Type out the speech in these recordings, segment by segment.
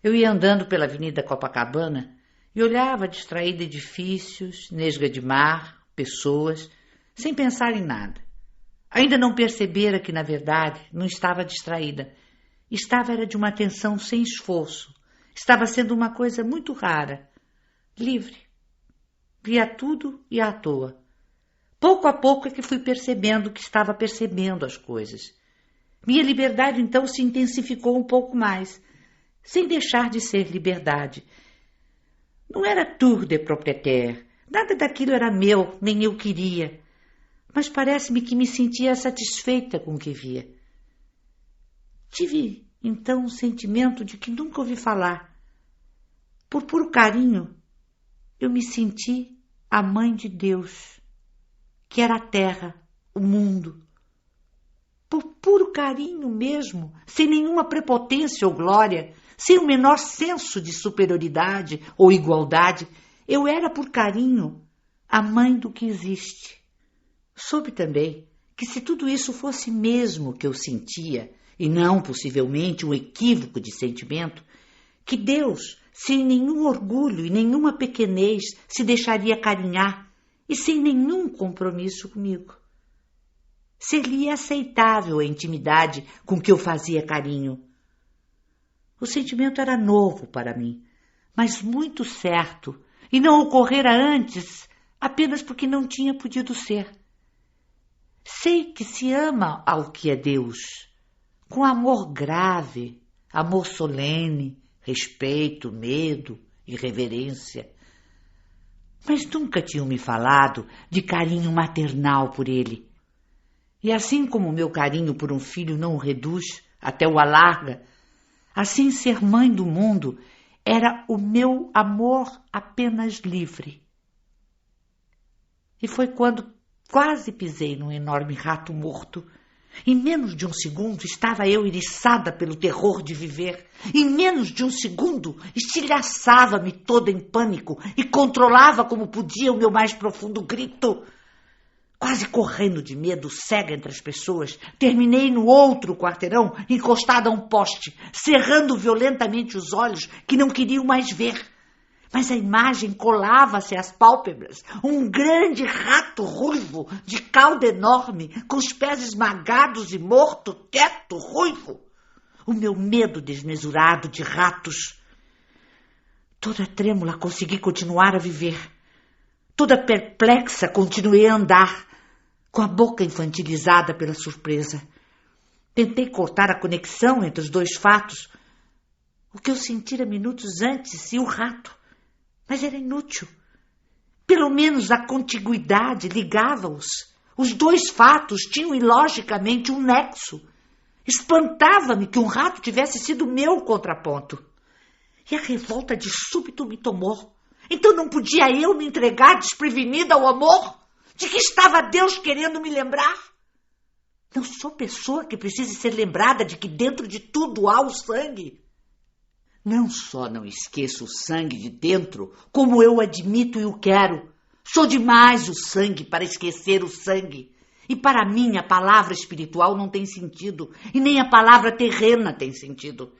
Eu ia andando pela Avenida Copacabana e olhava distraída edifícios, nesga de mar, pessoas, sem pensar em nada. Ainda não percebera que, na verdade, não estava distraída. Era de uma atenção sem esforço. Estava sendo uma coisa muito rara, livre. Via tudo e à toa. Pouco a pouco é que fui percebendo que estava percebendo as coisas. Minha liberdade, então, se intensificou um pouco mais, sem deixar de ser liberdade. Não era tour de propriétaire, nada daquilo era meu, nem eu queria. Mas parece-me que me sentia satisfeita com o que via. Tive, então, um sentimento de que nunca ouvi falar. Por puro carinho, eu me senti a mãe de Deus, que era a terra, o mundo. Por puro carinho mesmo, sem nenhuma prepotência ou glória, sem o menor senso de superioridade ou igualdade, eu era por carinho a mãe do que existe. Soube também que se tudo isso fosse mesmo que eu sentia, e não possivelmente um equívoco de sentimento, que Deus, sem nenhum orgulho e nenhuma pequenez, se deixaria carinhar e sem nenhum compromisso comigo. Ser-lhe aceitável a intimidade com que eu fazia carinho. O sentimento era novo para mim, mas muito certo, e não ocorrera antes apenas porque não tinha podido ser. Sei que se ama ao que é Deus, com amor grave, amor solene, respeito, medo e reverência. Mas nunca tinham me falado de carinho maternal por ele. E assim como o meu carinho por um filho não o reduz, até o alarga, assim ser mãe do mundo era o meu amor apenas livre. E foi quando quase pisei num enorme rato morto. Em menos de um segundo estava eu eriçada pelo terror de viver. Em menos de um segundo estilhaçava-me toda em pânico e controlava como podia o meu mais profundo grito. Quase correndo de medo, cega entre as pessoas, terminei no outro quarteirão, encostada a um poste, cerrando violentamente os olhos que não queriam mais ver. Mas a imagem colava-se às pálpebras. Um grande rato ruivo, de cauda enorme, com os pés esmagados e morto, teto ruivo. O meu medo desmesurado de ratos. Toda trêmula consegui continuar a viver. Toda perplexa continuei a andar, com a boca infantilizada pela surpresa. Tentei cortar a conexão entre os dois fatos. O que eu sentira minutos antes e o rato. Mas era inútil. Pelo menos a contiguidade ligava-os. Os dois fatos tinham ilogicamente um nexo. Espantava-me que um rato tivesse sido meu contraponto. E a revolta de súbito me tomou. Então não podia eu me entregar desprevenida ao amor? De que estava Deus querendo me lembrar? Não sou pessoa que precise ser lembrada de que dentro de tudo há o sangue. Não só não esqueço o sangue de dentro, como eu admito e o quero. Sou demais o sangue para esquecer o sangue. E para mim a palavra espiritual não tem sentido, e nem a palavra terrena tem sentido.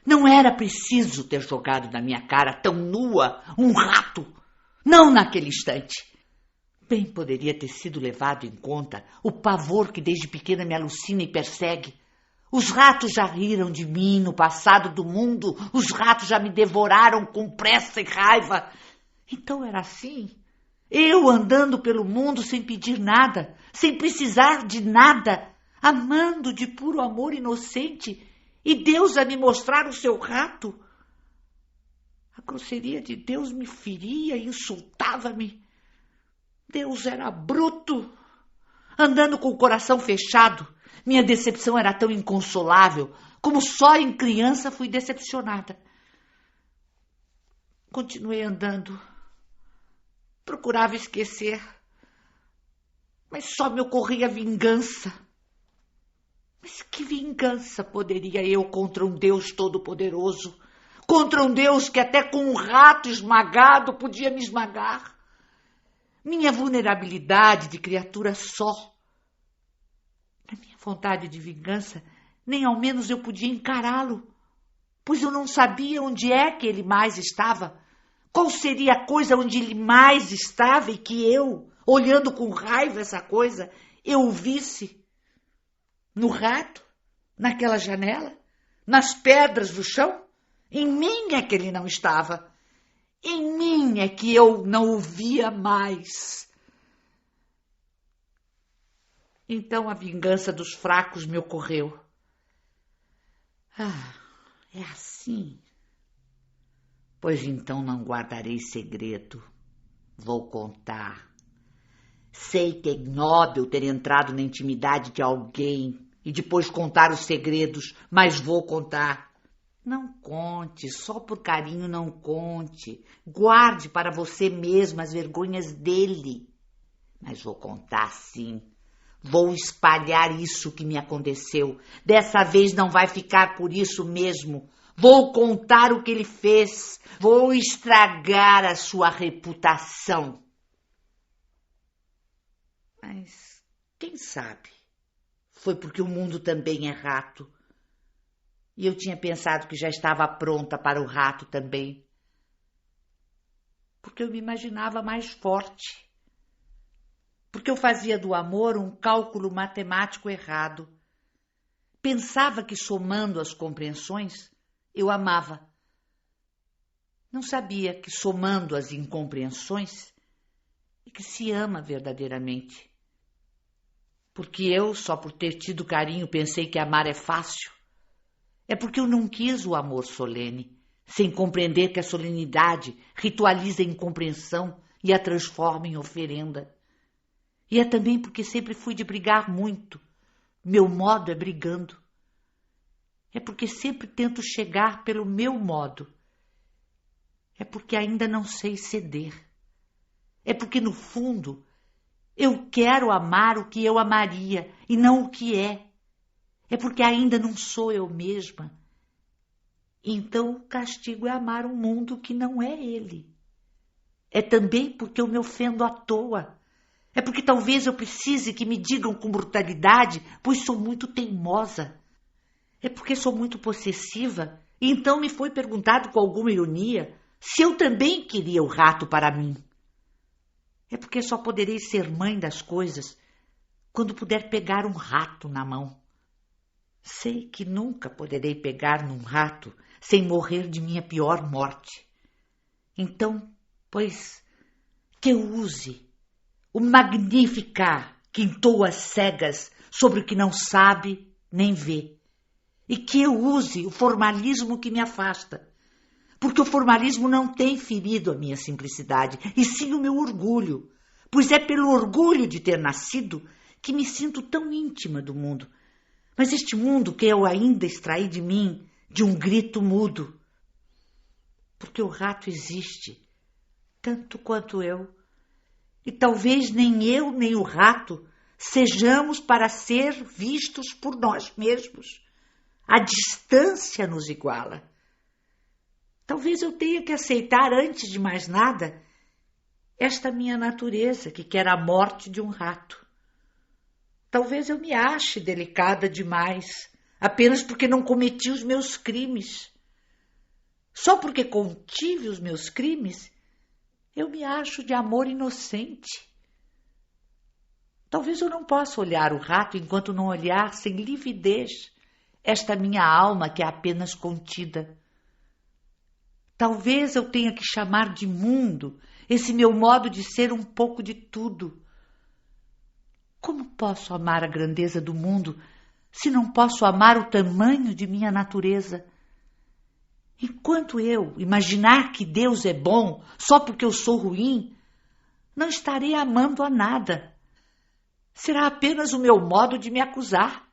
Não era preciso ter jogado na minha cara tão nua um rato, não naquele instante. Bem poderia ter sido levado em conta o pavor que desde pequena me alucina e persegue. Os ratos já riram de mim no passado do mundo, os ratos já me devoraram com pressa e raiva. Então era assim, eu andando pelo mundo sem pedir nada, sem precisar de nada, amando de puro amor inocente, e Deus a me mostrar o seu rato. A grosseria de Deus me feria e insultava-me. Deus era bruto, andando com o coração fechado. Minha decepção era tão inconsolável, como só em criança fui decepcionada. Continuei andando. Procurava esquecer, mas só me ocorria vingança. Mas que vingança poderia eu contra um Deus todo-poderoso? Contra um Deus que até com um rato esmagado podia me esmagar? Minha vulnerabilidade de criatura só. Na minha vontade de vingança, nem ao menos eu podia encará-lo. pois eu não sabia onde é que ele mais estava. Qual seria a coisa onde ele mais estava e que eu, olhando com raiva essa coisa, eu o visse? No rato? Naquela janela? Nas pedras do chão? Em mim é que ele não estava. Em mim é que eu não o via mais. Então a vingança dos fracos me ocorreu. Ah, é assim. Pois então não guardarei segredo. Vou contar. Sei que é ignóbil ter entrado na intimidade de alguém e depois contar os segredos, mas vou contar. Não conte, só por carinho não conte. Guarde para você mesma as vergonhas dele. Mas vou contar sim. Vou espalhar isso que me aconteceu. Dessa vez não vai ficar por isso mesmo. Vou contar o que ele fez. Vou estragar a sua reputação. Mas quem sabe? Foi porque o mundo também é rato. E eu tinha pensado que já estava pronta para o rato também. Porque eu me imaginava mais forte. Porque eu fazia do amor um cálculo matemático errado. Pensava que somando as compreensões, eu amava. Não sabia que somando as incompreensões é que se ama verdadeiramente. Porque eu, só por ter tido carinho, pensei que amar é fácil. É porque eu não quis o amor solene, sem compreender que a solenidade ritualiza a incompreensão e a transforma em oferenda. E é também porque sempre fui de brigar muito. Meu modo é brigando. É porque sempre tento chegar pelo meu modo. É porque ainda não sei ceder. É porque, no fundo, eu quero amar o que eu amaria e não o que é. É porque ainda não sou eu mesma. Então o castigo é amar um mundo que não é ele. É também porque eu me ofendo à toa. É porque talvez eu precise que me digam com brutalidade, pois sou muito teimosa. É porque sou muito possessiva e então me foi perguntado com alguma ironia se eu também queria o rato para mim. É porque só poderei ser mãe das coisas quando puder pegar um rato na mão. Sei que nunca poderei pegar num rato sem morrer de minha pior morte. Então, pois, que eu use o Magnificat que entoa cegas sobre o que não sabe nem vê. E que eu use o formalismo que me afasta. Porque o formalismo não tem ferido a minha simplicidade, e sim o meu orgulho. Pois é pelo orgulho de ter nascido que me sinto tão íntima do mundo. Mas este mundo que eu ainda extraí de mim, de um grito mudo. Porque o rato existe, tanto quanto eu. E talvez nem eu nem o rato sejamos para ser vistos por nós mesmos. A distância nos iguala. Talvez eu tenha que aceitar, antes de mais nada, esta minha natureza que quer a morte de um rato. Talvez eu me ache delicada demais, apenas porque não cometi os meus crimes. Só porque contive os meus crimes, eu me acho de amor inocente. Talvez eu não possa olhar o rato enquanto não olhar sem lividez esta minha alma que é apenas contida. Talvez eu tenha que chamar de mundo esse meu modo de ser um pouco de tudo. Como posso amar a grandeza do mundo se não posso amar o tamanho de minha natureza? Enquanto eu imaginar que Deus é bom só porque eu sou ruim, não estarei amando a nada. Será apenas o meu modo de me acusar.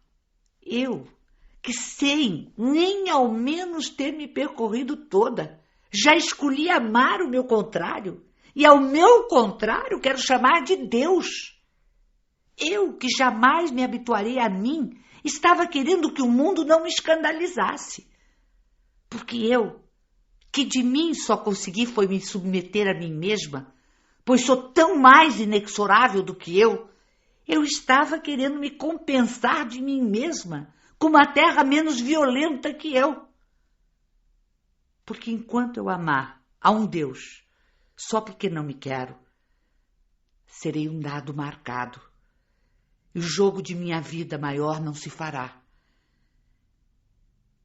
Eu, que sem nem ao menos ter me percorrido toda, já escolhi amar o meu contrário, e ao meu contrário quero chamar de Deus. Eu, que jamais me habituarei a mim, estava querendo que o mundo não me escandalizasse. Porque eu, que de mim só consegui foi me submeter a mim mesma, pois sou tão mais inexorável do que eu estava querendo me compensar de mim mesma com uma terra menos violenta que eu. porque enquanto eu amar a um Deus, só porque não me quero, serei um dado marcado, e o jogo de minha vida maior não se fará.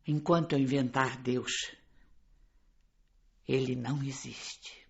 Enquanto eu inventar Deus, ele não existe.